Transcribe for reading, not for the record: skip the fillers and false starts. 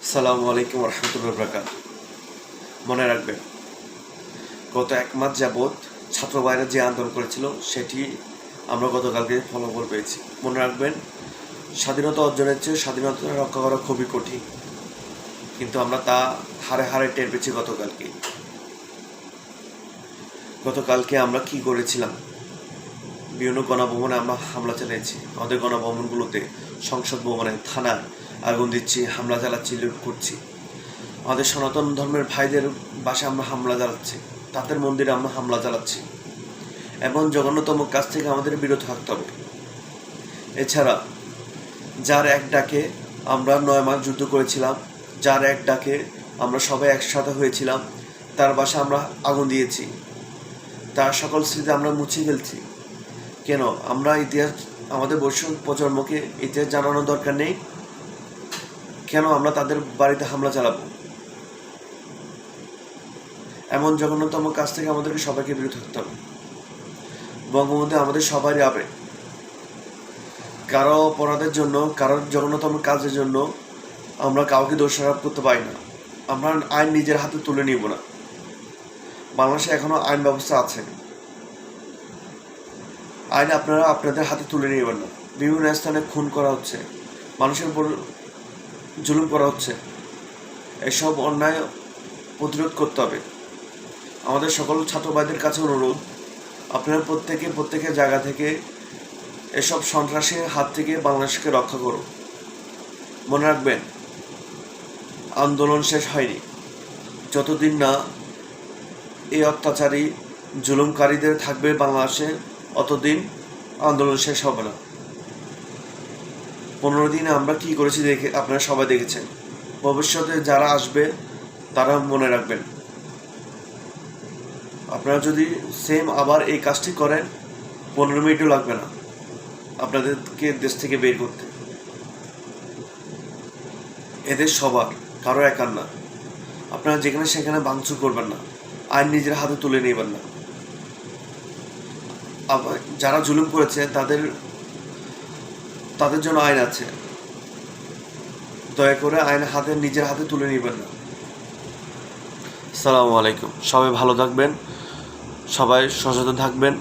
আসসালামু আলাইকুম রহমতুল্লাহ বরকাত। মনে রাখবেন, গত এক মাস যাবৎ ছাত্র ভাইরা যে আন্দোলন করেছিল সেটি আমরা গতকালকে ফলাফল পেয়েছি। মনে রাখবেন, স্বাধীনতা অর্জনের চেয়ে স্বাধীনতা রক্ষা করা খুবই কঠিন, কিন্তু আমরা তা হারে হারে টের পেয়েছি। গতকালকে আমরা কি করেছিলাম? বিভিন্ন গণভবনে আমরা হামলা চালিয়েছি। আমাদের গণভবনগুলোতে, সংসদ ভবনে, থানায় আগুন দিচ্ছি, হামলা চালাচ্ছি, লুট করছি। আমাদের সনাতন ধর্মের ভাইদের বাসায় আমরা হামলা চালাচ্ছি, তাদের মন্দিরে আমরা হামলা চালাচ্ছি। এবং জঘন্যতম কাজ থেকে আমাদের বিরত থাকতে হবে। এছাড়া যার এক ডাকে আমরা 9 মাস যুদ্ধ করেছিলাম, যার এক ডাকে আমরা সবাই একসাথে হয়েছিলাম, তার বাসায় আমরা আগুন দিয়েছি, তার সকল স্মৃতি আমরা মুছে ফেলছি। কেন? আমরা ইতিহাস, আমাদের ভবিষ্যৎ প্রজন্মকে ইতিহাস জানানোর দরকার নেই? কেন আমরা তাদের বাড়িতে হামলা চালাবো? এমন জঘন্যতম কাজ থেকে আমাদেরকে সবাইকে বিরত থাকতে হবে। বঙ্গবন্ধু আমাদের সবারই আবেগ। কারো অপরাধের জন্য, কারোর জঘন্যতম কাজের জন্য আমরা কাউকে দোষারোপ করতে পারি না। আমরা আইন নিজের হাতে তুলে নিব না। বাংলাদেশে এখনো আইন ব্যবস্থা আছে, আইন আপনারা আপনাদের হাতে তুলে নেবেন না। বিভিন্ন স্থানে খুন করা হচ্ছে, মানুষের উপর জুলুম করা হচ্ছে। এসব অন্যায় প্রতিরোধ করতে হবে। আমাদের সকল ছাত্র ভাইদের কাছে অনুরোধ, আপনারা প্রত্যেকের জায়গা থেকে এসব সন্ত্রাসের হাত থেকে বাংলাদেশকে রক্ষা করুন। মনে রাখবেন, আন্দোলন শেষ হয়নি। যতদিন না এই অত্যাচারী জুলুমকারীদের থাকবে বাংলাদেশে, অতদিন আন্দোলন শেষ হবে না। 15 দিনে আমরা কি করেছি আপনারা সবাই দেখেছেন। ভবিষ্যতে যারা আসবে তারা মনে রাখবেন, আপনারা যদি সেম আবার এই কাজটি করেন, 15 মিনিটও লাগবে না আপনাদেরকে দেশ থেকে বের করতে। এদের সবার, কারো একার না। আপনারা যেখানে সেখানে ভাঙচুর করবেন না, আইন নিজের হাতে তুলে নেবেন না। যারা জুলুম করেছে তাদের জন্য আইন আছে। দয়া করে আইন নিজের হাতে তুলে নেবেন না। আসসালামু আলাইকুম। সবাই ভালো থাকবেন, সবাই সচেতন থাকবেন।